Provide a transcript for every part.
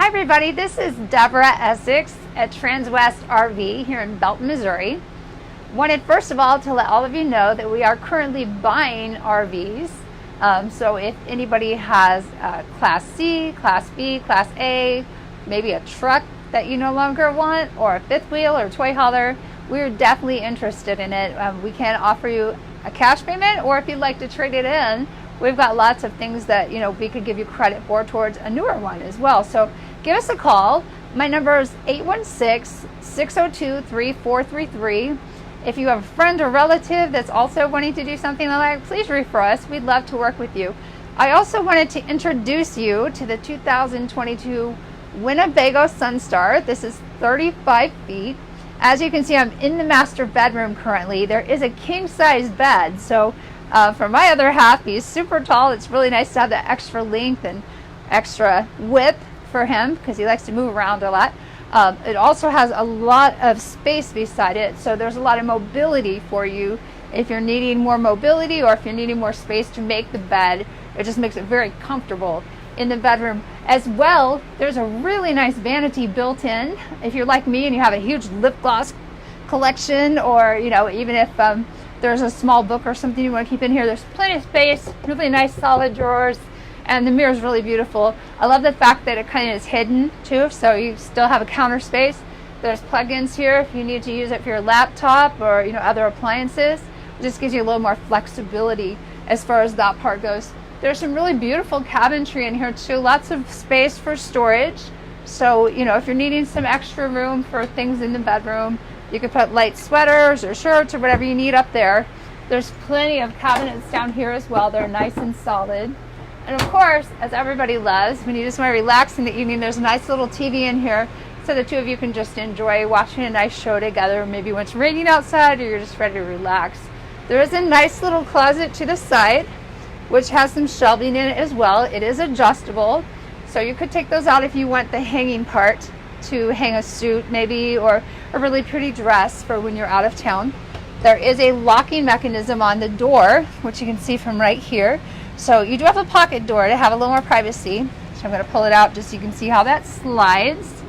everybody, this is Deborah Essex at Transwest RV here in Belton, Missouri. Wanted first of all to let all of you know that we are currently buying RVs. So if anybody has Class C, Class B, Class A, maybe a truck that you no longer want, or a fifth wheel or toy hauler, we're definitely interested in it. We can offer you a cash payment, or if you'd like to trade it in, we've got lots of things that we could give you credit for towards a newer one as well. So give us a call. My number is 816-602-3433. If you have a friend or relative that's also wanting to do something like that, please refer us. We'd love to work with you. I also wanted to introduce you to the 2022 Winnebago Sunstar. This is 35 feet. As you can see, I'm in the master bedroom currently. There is a king-size bed. So for my other half, he's super tall. It's really nice to have that extra length and extra width for him because he likes to move around a lot. It also has a lot of space beside it, so there's a lot of mobility for you if you're needing more mobility or if you're needing more space to make the bed. It just makes it very comfortable in the bedroom. As well, there's a really nice vanity built in. If you're like me and you have a huge lip gloss collection, or even if there's a small book or something you want to keep in here, there's plenty of space, really nice solid drawers. And the mirror is really beautiful. I love the fact that it kind of is hidden too, so you still have a counter space. There's plug-ins here if you need to use it for your laptop or other appliances. It just gives you a little more flexibility as far as that part goes. There's some really beautiful cabinetry in here too. Lots of space for storage. So if you're needing some extra room for things in the bedroom, you can put light sweaters or shirts or whatever you need up there. There's plenty of cabinets down here as well. They're nice and solid. And of course, as everybody loves, when you just want to relax in the evening, there's a nice little TV in here so the two of you can just enjoy watching a nice show together. Maybe when it's raining outside or you're just ready to relax. There is a nice little closet to the side, which has some shelving in it as well. It is adjustable, so you could take those out if you want the hanging part to hang a suit maybe, or a really pretty dress for when you're out of town. There is a locking mechanism on the door, which you can see from right here. So you do have a pocket door to have a little more privacy. So I'm going to pull it out just so you can see how that slides.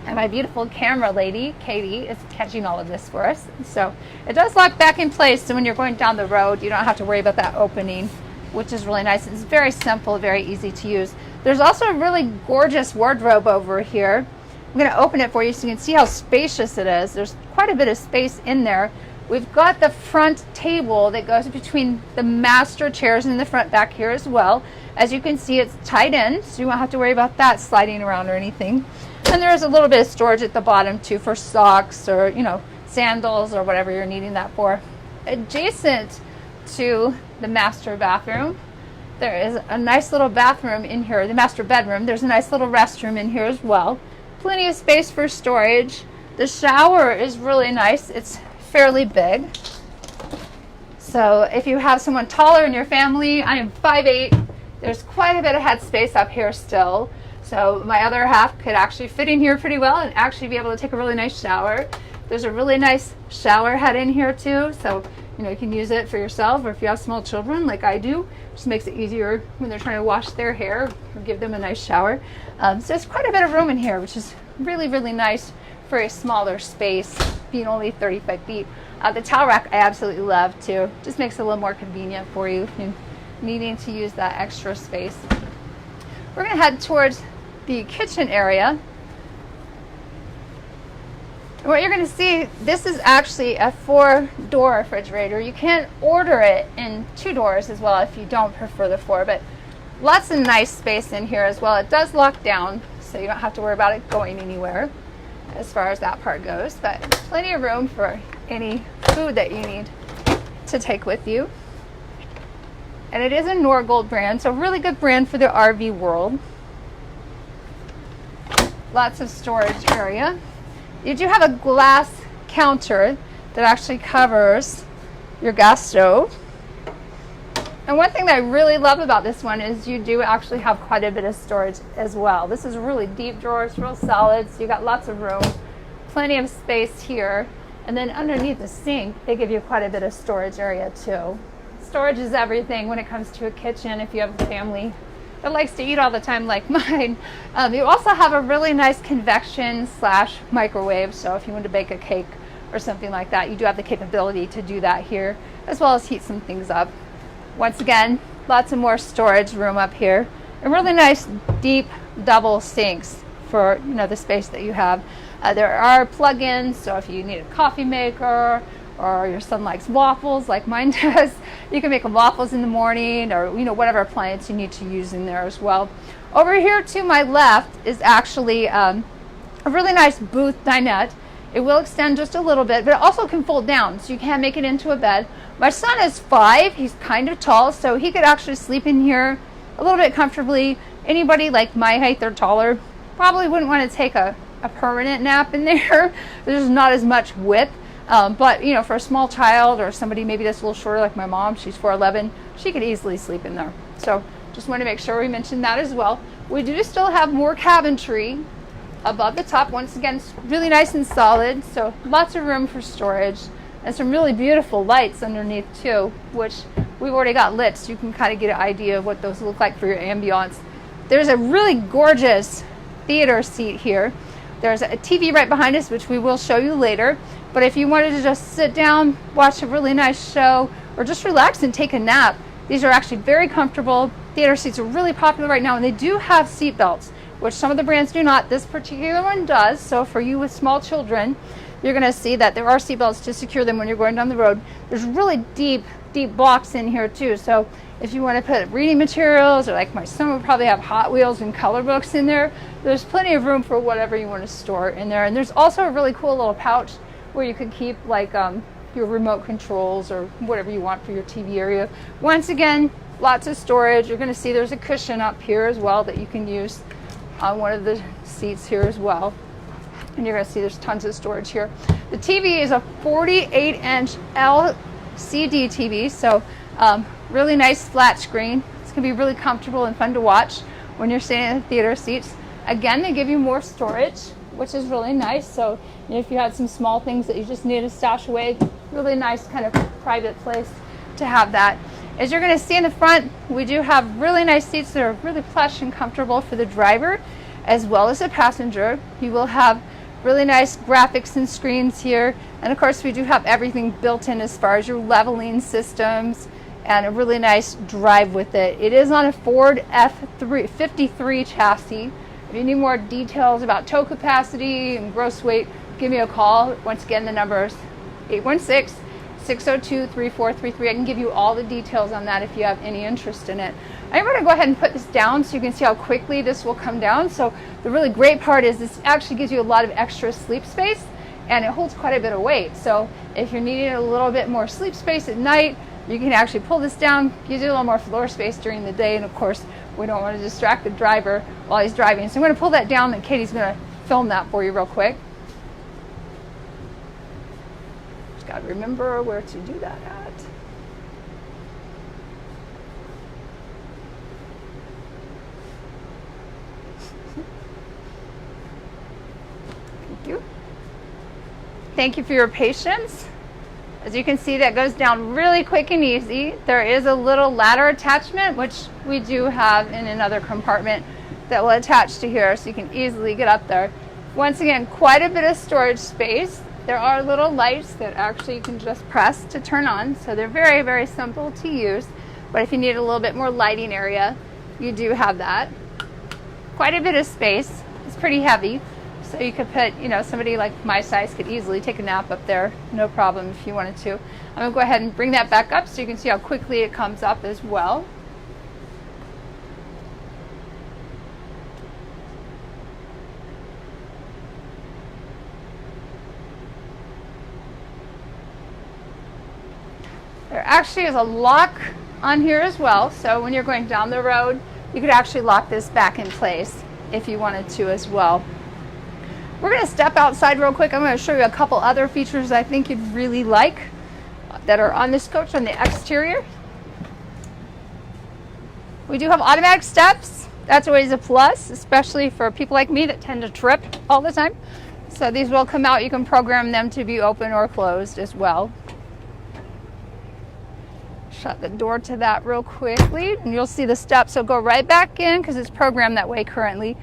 And my beautiful camera lady, Katie, is catching all of this for us. So it does lock back in place, so when you're going down the road, you don't have to worry about that opening, which is really nice. It's very simple, very easy to use. There's also a really gorgeous wardrobe over here. I'm going to open it for you so you can see how spacious it is. There's quite a bit of space in there. We've got the front table that goes between the master chairs in the front back here as well. As you can see, it's tied in, so you won't have to worry about that sliding around or anything. And there is a little bit of storage at the bottom too for socks or sandals or whatever you're needing that for. Adjacent to the master bathroom, there is a nice little bathroom in here, the master bedroom. There's a nice little restroom in here as well. Plenty of space for storage. The shower is really nice. It's fairly big. So if you have someone taller in your family, I am 5'8". There's quite a bit of head space up here still. So my other half could actually fit in here pretty well and actually be able to take a really nice shower. There's a really nice shower head in here too. So you can use it for yourself, or if you have small children like I do, just makes it easier when they're trying to wash their hair or give them a nice shower. So there's quite a bit of room in here, which is really, really nice for a smaller space, being only 35 feet. The towel rack I absolutely love too. Just makes it a little more convenient for you if you're needing to use that extra space. We're going to head towards the kitchen area. What you're going to see, this is actually a 4-door refrigerator. You can order it in 2 doors as well if you don't prefer the 4, but lots of nice space in here as well. It does lock down, so you don't have to worry about it going anywhere as far as that part goes, but plenty of room for any food that you need to take with you. And it is a Norgold brand, so really good brand for the RV world. Lots of storage area. You do have a glass counter that actually covers your gas stove. And one thing that I really love about this one is you do actually have quite a bit of storage as well. This is really deep drawers, real solid, so you got lots of room. Plenty of space here. And then underneath the sink, they give you quite a bit of storage area too. storage is everything when it comes to a kitchen if you have a family that likes to eat all the time like mine. You also have a really nice convection / microwave, so if you want to bake a cake or something like that, you do have the capability to do that here, as well as heat some things up. Once again, lots of more storage room up here, and really nice deep double sinks for the space that you have. There are plug-ins, so if you need a coffee maker, or your son likes waffles like mine does, you can make waffles in the morning, or whatever appliance you need to use in there as well. Over here to my left is actually a really nice booth dinette. It will extend just a little bit, but it also can fold down, so you can make it into a bed. My son is 5, he's kind of tall, so he could actually sleep in here a little bit comfortably. Anybody like my height or taller probably wouldn't want to take a permanent nap in there. There's not as much width. But for a small child or somebody maybe that's a little shorter like my mom, she's 4'11", she could easily sleep in there. So just want to make sure we mention that as well. We do still have more cabinetry above the top. Once again, it's really nice and solid, so lots of room for storage, and some really beautiful lights underneath too, which we've already got lit, so you can kind of get an idea of what those look like for your ambiance. There's a really gorgeous theater seat here. There's a TV right behind us, which we will show you later. But if you wanted to just sit down, watch a really nice show, or just relax and take a nap, these are actually very comfortable. Theater seats are really popular right now, and they do have seat belts, which some of the brands do not. This particular one does. So for you with small children, you're going to see that there are seat belts to secure them when you're going down the road. There's really deep blocks in here too. So if you want to put reading materials, or like my son would probably have Hot Wheels and color books in there, there's plenty of room for whatever you want to store in there. And there's also a really cool little pouch where you could keep like your remote controls or whatever you want for your TV area. Once again, lots of storage. You're going to see there's a cushion up here as well that you can use on one of the seats here as well. And you're going to see there's tons of storage here. The TV is a 48-inch LCD TV, so really nice flat screen. It's going to be really comfortable and fun to watch when you're sitting in the theater seats. Again, they give you more storage, which is really nice. So if you had some small things that you just need to stash away, really nice kind of private place to have that. As you're going to see in the front, we do have really nice seats that are really plush and comfortable for the driver as well as the passenger. You will have really nice graphics and screens here, and of course we do have everything built in as far as your leveling systems, and a really nice drive with it. It is on a Ford F53 chassis. If you need more details about tow capacity and gross weight, give me a call. Once again, the number is 816-602-3433. I can give you all the details on that if you have any interest in it. I'm going to go ahead and put this down so you can see how quickly this will come down. So the really great part is this actually gives you a lot of extra sleep space, and it holds quite a bit of weight. So if you're needing a little bit more sleep space at night, you can actually pull this down, gives you a little more floor space during the day, and of course we don't want to distract the driver while he's driving. So I'm going to pull that down, and Katie's going to film that for you real quick. Just got to remember where to do that at. Thank you. Thank you for your patience. As you can see, that goes down really quick and easy. There is a little ladder attachment, which we do have in another compartment that will attach to here, so you can easily get up there. Once again, quite a bit of storage space. There are little lights that actually you can just press to turn on, so they're very, very simple to use. But if you need a little bit more lighting area, you do have that. Quite a bit of space. It's pretty heavy. So you could put, somebody like my size could easily take a nap up there, no problem if you wanted to. I'm going to go ahead and bring that back up so you can see how quickly it comes up as well. There actually is a lock on here as well, so when you're going down the road, you could actually lock this back in place if you wanted to as well. We're going to step outside real quick. I'm going to show you a couple other features I think you'd really like that are on this coach on the exterior. We do have automatic steps. That's always a plus, especially for people like me that tend to trip all the time. So these will come out. You can program them to be open or closed as well. shut the door to that real quickly, and you'll see the steps will go right back in because it's programmed that way currently.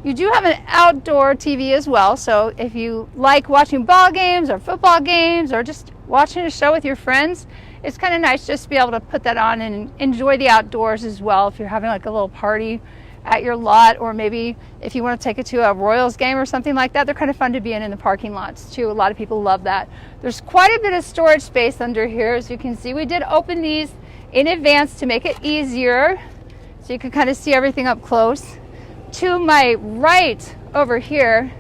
You do have an outdoor TV as well, so if you like watching ball games or football games or just watching a show with your friends, it's kind of nice just to be able to put that on and enjoy the outdoors as well. If you're having like a little party at your lot, or maybe if you want to take it to a Royals game or something like that, they're kind of fun to be in the parking lots too. A lot of people love that. There's quite a bit of storage space under here. As you can see, we did open these in advance to make it easier so you can kind of see everything up close. To my right over here,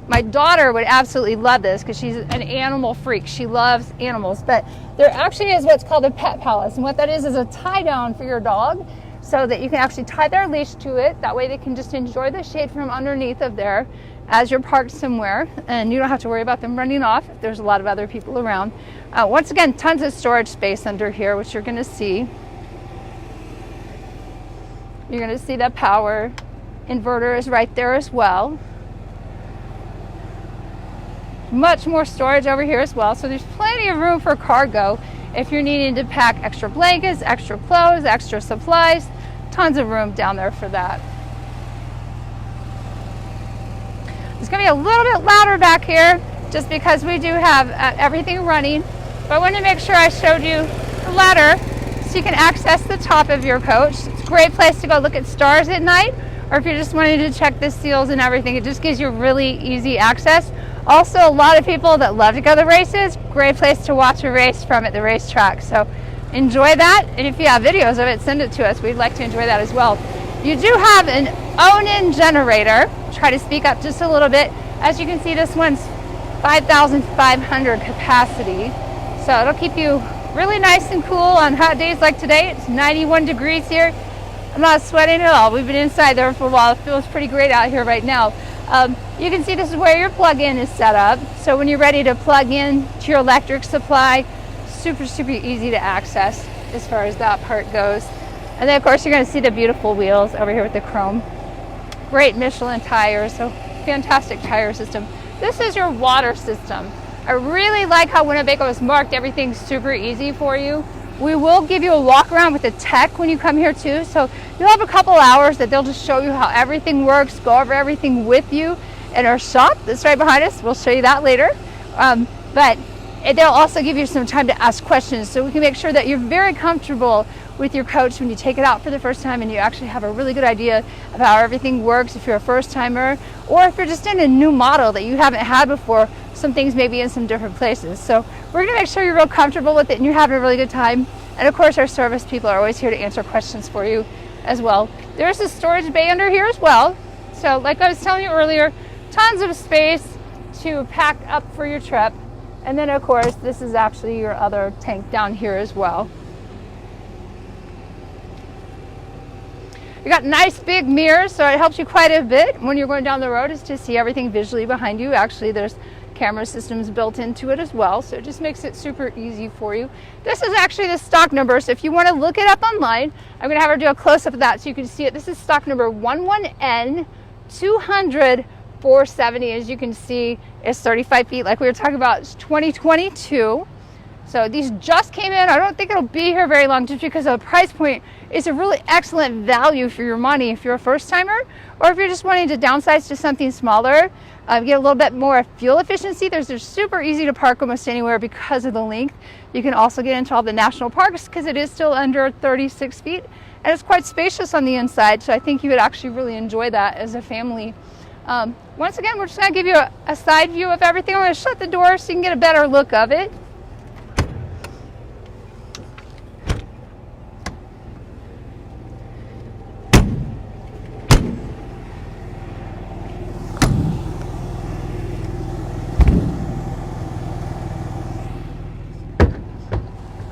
my daughter would absolutely love this because she's an animal freak. She loves animals, but there actually is what's called a pet palace, and what that is a tie down for your dog so that you can actually tie their leash to it. That way they can just enjoy the shade from underneath of there as you're parked somewhere, and you don't have to worry about them running off if there's a lot of other people around. Once again, tons of storage space under here, which you're going to see. You're going to see the power inverter is right there as well. Much more storage over here as well, so there's plenty of room for cargo if you're needing to pack extra blankets, extra clothes, extra supplies. Tons of room down there for that. It's going to be a little bit louder back here just because we do have everything running, but I wanted to make sure I showed you the ladder so you can access the top of your coach. It's a great place to go look at stars at night, or if you're just wanting to check the seals and everything, it just gives you really easy access. Also, a lot of people that love to go to the races, great place to watch a race from at the racetrack. So enjoy that, and if you have videos of it, send it to us. We'd like to enjoy that as well. You do have an own-in generator. Try to speak up just a little bit. As you can see, this one's 5,500 capacity. So it'll keep you really nice and cool on hot days like today. It's 91 degrees here. I'm not sweating at all. We've been inside there for a while. It feels pretty great out here right now. You can see this is where your plug-in is set up. So when you're ready to plug in to your electric supply, super easy to access as far as that part goes. And then of course you're going to see the beautiful wheels over here with the chrome. Great Michelin tires, so fantastic tire system. This is your water system. I really like how Winnebago has marked everything super easy for you. We will give you a walk around with the tech when you come here too, so you'll have a couple hours that they'll just show you how everything works, go over everything with you in our shop that's right behind us. We'll show you that later. But they'll also give you some time to ask questions so we can make sure that you're very comfortable with your coach when you take it out for the first time and you actually have a really good idea of how everything works if you're a first timer, or if you're just in a new model that you haven't had before. Some things may be in some different places. So we're going to make sure you're real comfortable with it and you're having a really good time. And of course, our service people are always here to answer questions for you as well. There's a storage bay under here as well. So like I was telling you earlier, tons of space to pack up for your trip. And then of course, this is actually your other tank down here as well. You got nice big mirrors, so it helps you quite a bit when you're going down the road is to see everything visually behind you. Actually, there's camera systems built into it as well, so it just makes it super easy for you. This is actually the stock number, so if you want to look it up online, I'm going to have her do a close-up of that so you can see it. This is stock number 11N200470. As you can see, it's 35 feet like we were talking about. It's 2022. So these just came in. I don't think it'll be here very long just because of the price point. It's a really excellent value for your money if you're a first timer, or if you're just wanting to downsize to something smaller, get a little bit more fuel efficiency. They're super easy to park almost anywhere because of the length. You can also get into all the national parks because it is still under 36 feet and it's quite spacious on the inside. So I think you would actually really enjoy that as a family. Once again, we're just going to give you a side view of everything. I'm going to shut the door so you can get a better look of it.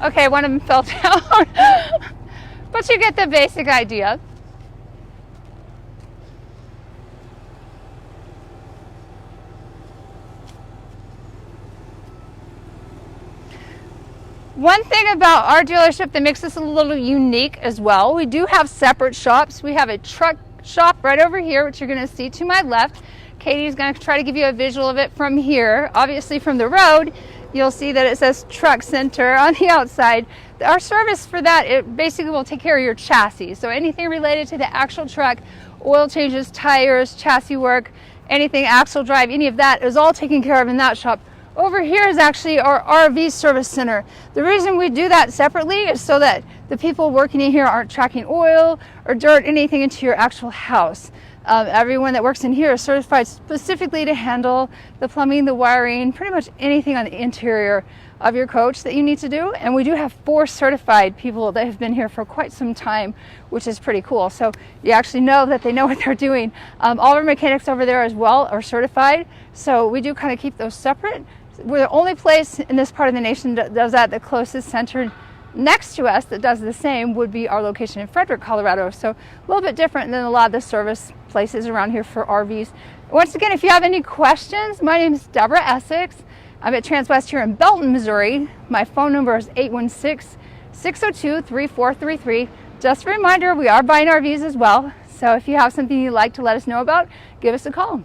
Okay, one of them fell down, but you get the basic idea. One thing about our dealership that makes us a little unique as well, we do have separate shops. We have a truck shop right over here, which you're going to see to my left. Katie's going to try to give you a visual of it from here. Obviously from the road, you'll see that it says Truck Center on the outside. Our service for that, it basically will take care of your chassis. So anything related to the actual truck, oil changes, tires, chassis work, anything, axle drive, any of that is all taken care of in that shop. Over here is actually our RV service center. The reason we do that separately is so that the people working in here aren't tracking oil or dirt, anything into your actual house. Everyone that works in here is certified specifically to handle the plumbing, the wiring, pretty much anything on the interior of your coach that you need to do. And we do have 4 certified people that have been here for quite some time, which is pretty cool. So you actually know that they know what they're doing. All of our mechanics over there as well are certified. So we do kind of keep those separate. We're the only place in this part of the nation that does that. The closest center next to us that does the same would be our location in Frederick, Colorado. So a little bit different than a lot of the service places around here for RVs. Once again, if you have any questions, my name is Deborah Essex. I'm at Transwest here in Belton, Missouri. My phone number is 816-602-3433. Just a reminder, we are buying RVs as well. So if you have something you'd like to let us know about, give us a call.